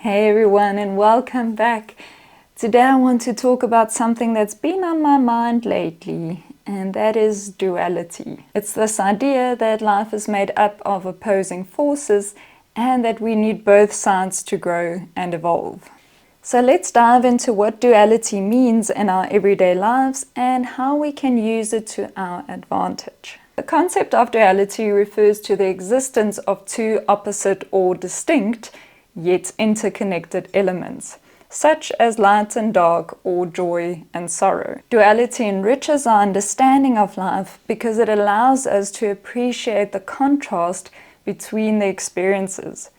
Hey everyone, and welcome back. Today I want to talk about something that's been on my mind lately, and that is duality. It's this idea that life is made up of opposing forces and that we need both sides to grow and evolve. So let's dive into what duality means in our everyday lives and how we can use it to our advantage. The concept of duality refers to the existence of two opposite or distinct, yet interconnected elements, such as light and dark or joy and sorrow. Duality enriches our understanding of life because it allows us to appreciate the contrast between the experiences.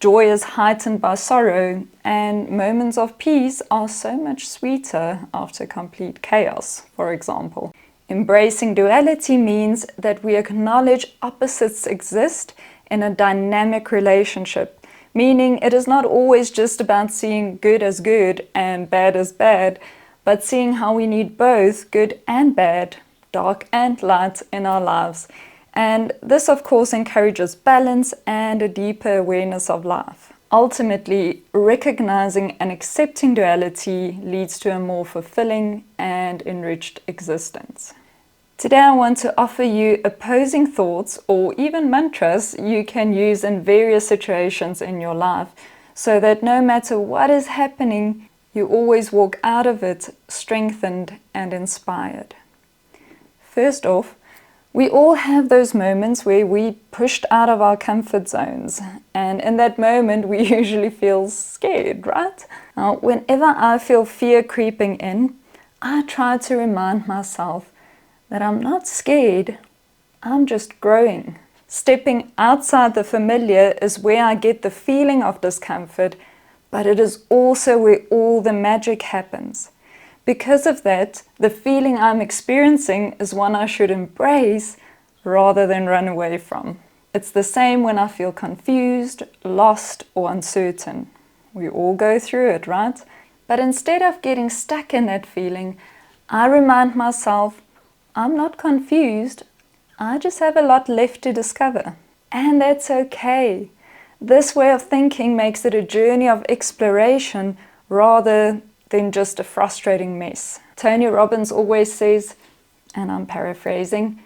Joy is heightened by sorrow, and moments of peace are so much sweeter after complete chaos, for example. Embracing duality means that we acknowledge opposites exist in a dynamic relationship, meaning it is not always just about seeing good as good and bad as bad, but seeing how we need both good and bad, dark and light in our lives. And this, of course, encourages balance and a deeper awareness of life. Ultimately, recognizing and accepting duality leads to a more fulfilling and enriched existence. Today I want to offer you opposing thoughts or even mantras you can use in various situations in your life, so that no matter what is happening, you always walk out of it strengthened and inspired. First off, we all have those moments where we pushed out of our comfort zones, and in that moment we usually feel scared, right? Now, whenever I feel fear creeping in, I try to remind myself that I'm not scared, I'm just growing. Stepping outside the familiar is where I get the feeling of discomfort, but it is also where all the magic happens. Because of that, the feeling I'm experiencing is one I should embrace rather than run away from. It's the same when I feel confused, lost, or uncertain. We all go through it, right? But instead of getting stuck in that feeling, I remind myself, I'm not confused, I just have a lot left to discover. And that's okay. This way of thinking makes it a journey of exploration rather than just a frustrating mess. Tony Robbins always says, and I'm paraphrasing,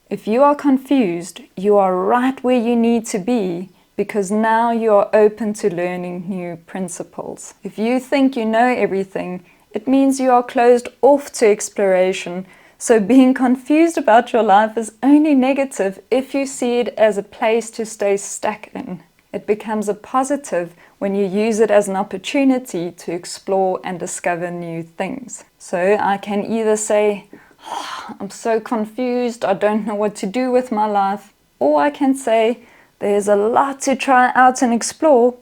if you are confused, you are right where you need to be, because now you are open to learning new principles. If you think you know everything, it means you are closed off to exploration. So being confused about your life is only negative if you see it as a place to stay stuck in. It becomes a positive when you use it as an opportunity to explore and discover new things. So I can either say, I'm so confused, I don't know what to do with my life. Or I can say, there's a lot to try out and explore.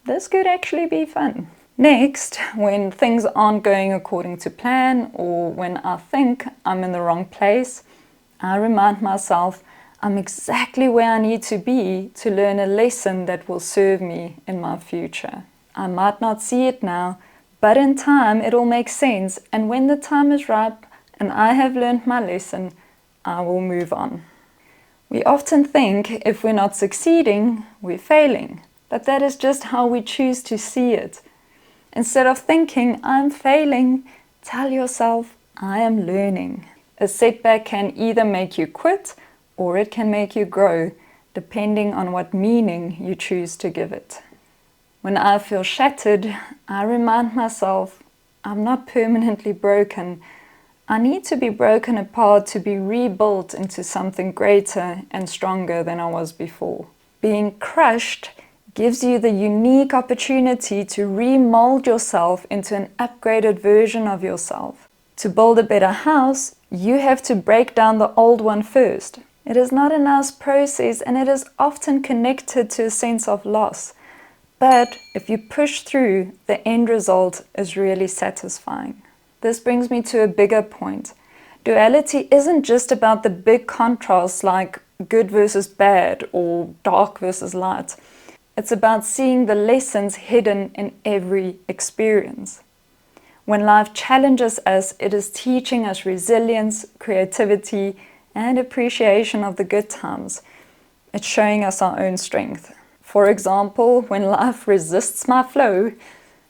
This could actually be fun. Next, when things aren't going according to plan, or when I think I'm in the wrong place, I remind myself I'm exactly where I need to be to learn a lesson that will serve me in my future. I might not see it now, but in time it'll make sense, and when the time is ripe and I have learned my lesson, I will move on. We often think if we're not succeeding, we're failing, but that is just how we choose to see it. Instead of thinking, I'm failing, tell yourself, I am learning. A setback can either make you quit or it can make you grow, depending on what meaning you choose to give it. When I feel shattered, I remind myself, I'm not permanently broken. I need to be broken apart to be rebuilt into something greater and stronger than I was before. Being crushed gives you the unique opportunity to remold yourself into an upgraded version of yourself. To build a better house, you have to break down the old one first. It is not a nice process, and it is often connected to a sense of loss. But if you push through, the end result is really satisfying. This brings me to a bigger point. Duality isn't just about the big contrasts like good versus bad or dark versus light. It's about seeing the lessons hidden in every experience. When life challenges us, it is teaching us resilience, creativity, and appreciation of the good times. It's showing us our own strength. For example, when life resists my flow,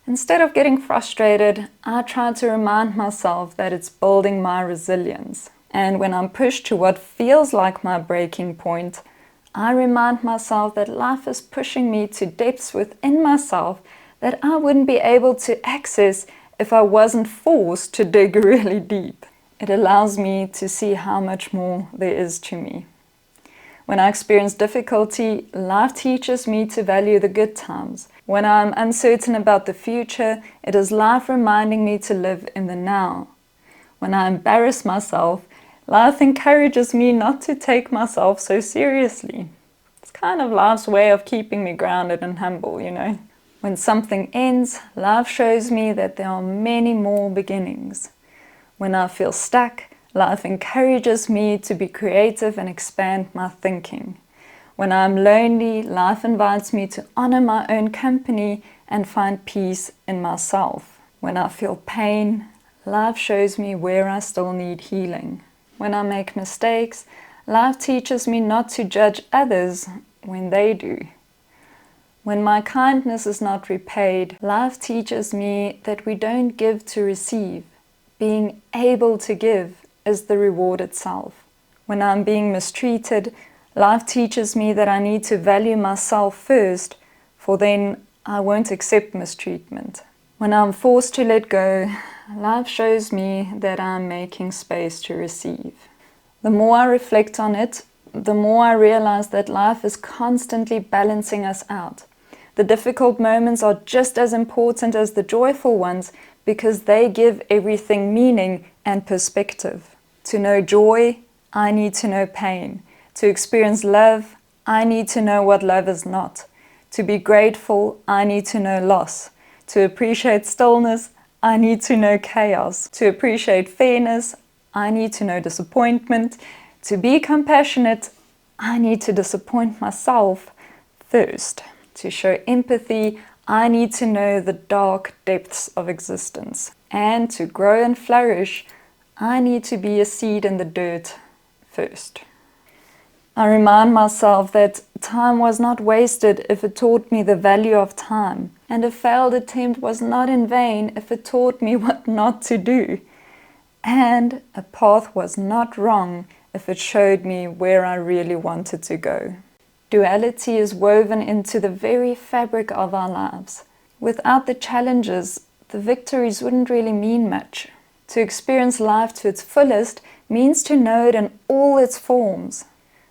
instead of getting frustrated, I try to remind myself that it's building my resilience. And when I'm pushed to what feels like my breaking point, I remind myself that life is pushing me to depths within myself that I wouldn't be able to access if I wasn't forced to dig really deep. It allows me to see how much more there is to me. When I experience difficulty, life teaches me to value the good times. When I'm uncertain about the future, it is life reminding me to live in the now. When I embarrass myself, life encourages me not to take myself so seriously. It's kind of life's way of keeping me grounded and humble, you know. When something ends, life shows me that there are many more beginnings. When I feel stuck, life encourages me to be creative and expand my thinking. When I'm lonely, life invites me to honor my own company and find peace in myself. When I feel pain, life shows me where I still need healing. When I make mistakes, life teaches me not to judge others when they do. When my kindness is not repaid, life teaches me that we don't give to receive. Being able to give is the reward itself. When I'm being mistreated, life teaches me that I need to value myself first, for then I won't accept mistreatment. When I'm forced to let go, life shows me that I'm making space to receive. The more I reflect on it, the more I realize that life is constantly balancing us out. The difficult moments are just as important as the joyful ones because they give everything meaning and perspective. To know joy, I need to know pain. To experience love, I need to know what love is not. To be grateful, I need to know loss. To appreciate stillness, I need to know chaos. To appreciate fairness, I need to know disappointment. To be compassionate, I need to disappoint myself first. To show empathy, I need to know the dark depths of existence. And to grow and flourish, I need to be a seed in the dirt first. I remind myself that time was not wasted if it taught me the value of time, and a failed attempt was not in vain if it taught me what not to do, and a path was not wrong if it showed me where I really wanted to go. Duality is woven into the very fabric of our lives. Without the challenges, the victories wouldn't really mean much. To experience life to its fullest means to know it in all its forms.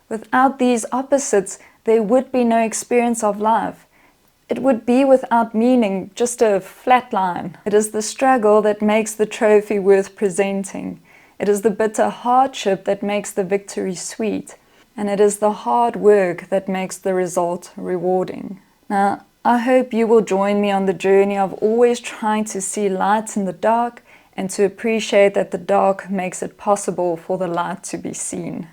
Without these opposites, there would be no experience of life. It would be without meaning, just a flat line. It is the struggle that makes the trophy worth presenting. It is the bitter hardship that makes the victory sweet. And it is the hard work that makes the result rewarding. Now, I hope you will join me on the journey of always trying to see light in the dark and to appreciate that the dark makes it possible for the light to be seen.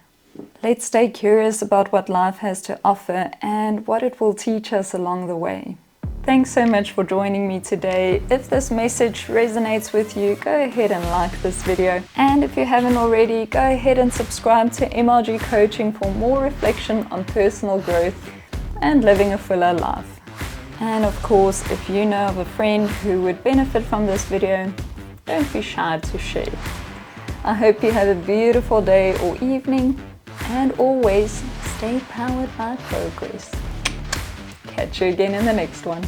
Let's stay curious about what life has to offer and what it will teach us along the way. Thanks so much for joining me today. If this message resonates with you, go ahead and like this video. And if you haven't already, go ahead and subscribe to MRG Coaching for more reflection on personal growth and living a fuller life. And of course, if you know of a friend who would benefit from this video, don't be shy to share. I hope you have a beautiful day or evening, and always stay powered by progress. Catch you again in the next one.